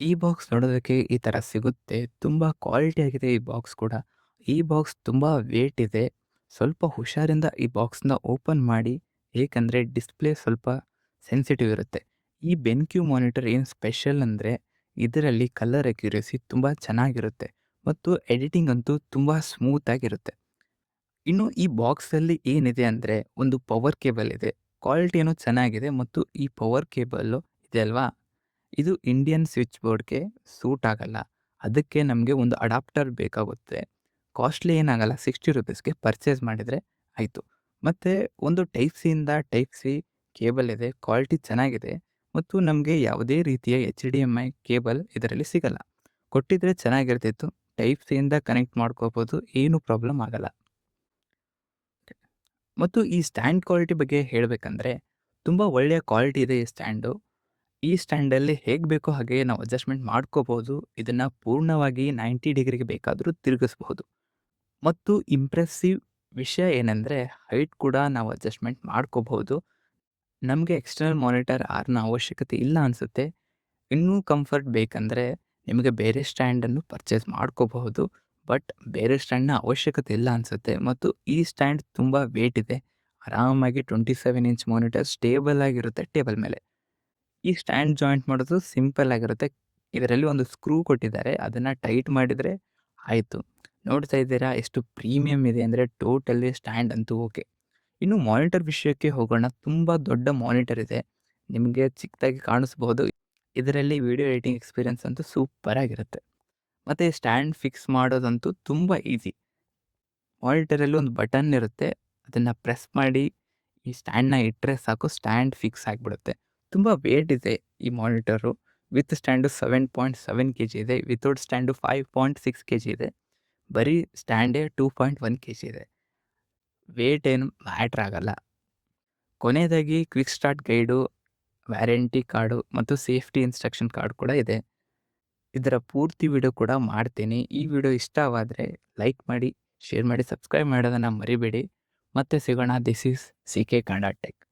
ಈ ಬಾಕ್ಸ್ ನೋಡೋದಕ್ಕೆ ಈ ಥರ ಸಿಗುತ್ತೆ. ತುಂಬ ಕ್ವಾಲಿಟಿ ಆಗಿದೆ ಈ ಬಾಕ್ಸ್ ಕೂಡ. ಈ ಬಾಕ್ಸ್ ತುಂಬ ವೇಟ್ ಇದೆ. ಸ್ವಲ್ಪ ಹುಷಾರಿಂದ ಈ ಬಾಕ್ಸ್‌ನ ಓಪನ್ ಮಾಡಿ. ಏಕೆಂದರೆ ಡಿಸ್‌ಪ್ಲೇ ಸ್ವಲ್ಪ ಸೆನ್ಸಿಟಿವ್ ಇರುತ್ತೆ. ಈ ಬೆನ್‌ಕ್ಯೂ ಮಾನಿಟರ್ ಏನು ಸ್ಪೆಷಲ್ ಅಂದರೆ, ಇದರಲ್ಲಿ ಕಲರ್ ಅಕ್ಯುರಸಿ ತುಂಬ ಚೆನ್ನಾಗಿರುತ್ತೆ ಮತ್ತು ಎಡಿಟಿಂಗ್ ಅಂತೂ ತುಂಬ ಸ್ಮೂತ್ ಆಗಿರುತ್ತೆ. ಇನ್ನು ಈ ಬಾಕ್ಸಲ್ಲಿ ಏನಿದೆ ಅಂದರೆ, ಒಂದು ಪವರ್ ಕೇಬಲ್ ಇದೆ. ಕ್ವಾಲಿಟಿನೂ ಚೆನ್ನಾಗಿದೆ ಮತ್ತು ಈ ಪವರ್ ಕೇಬಲ್ಲು ಇದೆ ಅಲ್ವಾ, ಇದು ಇಂಡಿಯನ್ ಸ್ವಿಚ್ ಬೋರ್ಡ್‌ಗೆ ಸೂಟ್ ಆಗಲ್ಲ. ಅದಕ್ಕೆ ನಮಗೆ ಒಂದು ಅಡಾಪ್ಟರ್ ಬೇಕಾಗುತ್ತೆ. ಕಾಸ್ಟ್ಲಿ ಏನಾಗಲ್ಲ, ₹60ಗೆ ಪರ್ಚೇಸ್ ಮಾಡಿದರೆ ಆಯಿತು. ಮತ್ತು ಒಂದು ಟೈಪ್ ಸಿಯಿಂದ ಟೈಪ್ ಸಿ ಕೇಬಲ್ ಇದೆ. ಕ್ವಾಲಿಟಿ ಚೆನ್ನಾಗಿದೆ ಮತ್ತು ನಮಗೆ ಯಾವುದೇ ರೀತಿಯ HDMI ಕೇಬಲ್ ಇದರಲ್ಲಿ ಸಿಗಲ್ಲ. ಕೊಟ್ಟಿದ್ರೆ ಚೆನ್ನಾಗಿರ್ತಿತ್ತು. ಟೈಪ್ ಸಿಯಿಂದ ಕನೆಕ್ಟ್ ಮಾಡ್ಕೋಬೋದು, ಏನೂ ಪ್ರಾಬ್ಲಮ್ ಆಗಲ್ಲ. ಮತ್ತು ಈ ಸ್ಟ್ಯಾಂಡ್ ಕ್ವಾಲಿಟಿ ಬಗ್ಗೆ ಹೇಳಬೇಕಂದ್ರೆ, ತುಂಬ ಒಳ್ಳೆಯ ಕ್ವಾಲಿಟಿ ಇದೆ ಈ ಸ್ಟ್ಯಾಂಡು. ಈ ಸ್ಟ್ಯಾಂಡಲ್ಲಿ ಹೇಗೆ ಬೇಕೋ ಹಾಗೆ ನಾವು ಅಡ್ಜಸ್ಟ್‌ಮೆಂಟ್ ಮಾಡ್ಕೋಬಹುದು. ಇದನ್ನು ಪೂರ್ಣವಾಗಿ 90 ಡಿಗ್ರಿಗೆ ಬೇಕಾದರೂ ತಿರುಗಿಸಬಹುದು. ಮತ್ತು ಇಂಪ್ರೆಸಿವ್ ವಿಷಯ ಏನೆಂದರೆ, ಹೈಟ್ ಕೂಡ ನಾವು ಅಡ್ಜಸ್ಟ್‌ಮೆಂಟ್ ಮಾಡ್ಕೋಬಹುದು. ನಮಗೆ ಎಕ್ಸ್ಟರ್ನಲ್ ಮಾನಿಟರ್ ಆರ್‌ನ ಅವಶ್ಯಕತೆ ಇಲ್ಲ ಅನಿಸುತ್ತೆ. ಇನ್ನೂ ಕಂಫರ್ಟ್ ಬೇಕಂದರೆ ನಿಮಗೆ ಬೇರೆ ಸ್ಟ್ಯಾಂಡನ್ನು ಪರ್ಚೇಸ್ ಮಾಡ್ಕೋಬಹುದು. ಬಟ್ ಬೇರೆ ಸ್ಟ್ಯಾಂಡ್‌ನ ಅವಶ್ಯಕತೆ ಇಲ್ಲ ಅನಿಸುತ್ತೆ. ಮತ್ತು ಈ ಸ್ಟ್ಯಾಂಡ್ ತುಂಬ ವೇಟ್ ಇದೆ. ಆರಾಮಾಗಿ 27 ಇಂಚ್ ಮಾನಿಟರ್ ಸ್ಟೇಬಲ್ ಆಗಿರುತ್ತೆ ಟೇಬಲ್ ಮೇಲೆ. ಈ ಸ್ಟ್ಯಾಂಡ್ ಜಾಯಿಂಟ್ ಮಾಡೋದು ಸಿಂಪಲ್ ಆಗಿರುತ್ತೆ. ಇದರಲ್ಲಿ ಒಂದು ಸ್ಕ್ರೂ ಕೊಟ್ಟಿದ್ದಾರೆ. ಅದನ್ನು ಟೈಟ್ ಮಾಡಿದರೆ ಆಯಿತು. ನೋಡ್ತಾ ಇದ್ದೀರಾ ಎಷ್ಟು ಪ್ರೀಮಿಯಮ್ ಇದೆ ಅಂದರೆ, ಟೋಟಲಿ ಸ್ಟ್ಯಾಂಡ್ ಅಂತೂ ಓಕೆ. ಇನ್ನು ಮಾನಿಟರ್ ವಿಷಯಕ್ಕೆ ಹೋಗೋಣ. ತುಂಬ ದೊಡ್ಡ ಮಾನಿಟರ್ ಇದೆ. ನಿಮಗೆ ಚಿಕ್ಕದಾಗಿ ಕಾಣಿಸ್ಬಹುದು. ಇದರಲ್ಲಿ ವಿಡಿಯೋ ಎಡಿಟಿಂಗ್ ಎಕ್ಸ್ಪೀರಿಯನ್ಸ್ ಅಂತೂ ಸೂಪರ್ ಆಗಿರುತ್ತೆ. ಮತ್ತು ಸ್ಟ್ಯಾಂಡ್ ಫಿಕ್ಸ್ ಮಾಡೋದಂತೂ ತುಂಬ ಈಸಿ. ಮಾನಿಟರಲ್ಲಿ ಒಂದು ಬಟನ್ ಇರುತ್ತೆ. ಅದನ್ನು ಪ್ರೆಸ್ ಮಾಡಿ ಈ ಸ್ಟ್ಯಾಂಡ್‌ನ ಇಟ್ಟರೆ ಸಾಕು, ಸ್ಟ್ಯಾಂಡ್ ಫಿಕ್ಸ್ ಆಗಿಬಿಡುತ್ತೆ. ತುಂಬ ವೇಟ್ ಇದೆ ಈ ಮಾನಿಟರು. ವಿತ್ ಸ್ಟ್ಯಾಂಡು 7.7 ಕೆಜಿ ಇದೆ. ವಿತೌಟ್ ಸ್ಟ್ಯಾಂಡು 5.6 ಕೆಜಿ ಇದೆ. ಬರೀ ಸ್ಟ್ಯಾಂಡೇ 2.1 ಕೆಜಿ ಇದೆ. ವೇಟ್ ಏನು ಮ್ಯಾಟ್ರ್ ಆಗಲ್ಲ. ಕೊನೆಯದಾಗಿ quick start guide, warranty card ಮತ್ತು ಸೇಫ್ಟಿ ಇನ್ಸ್ಟ್ರಕ್ಷನ್ ಕಾರ್ಡ್ ಕೂಡ ಇದೆ. ಇದರ ಪೂರ್ತಿ ವಿಡಿಯೋ ಕೂಡ ಮಾಡ್ತೀನಿ. ಈ ವಿಡಿಯೋ ಇಷ್ಟವಾದರೆ ಲೈಕ್ ಮಾಡಿ, ಶೇರ್ ಮಾಡಿ, ಸಬ್ಸ್ಕ್ರೈಬ್ ಮಾಡೋದನ್ನು ಮರಿಬೇಡಿ. ಮತ್ತೆ ಸಿಗೋಣ. This is CK Kannada tech.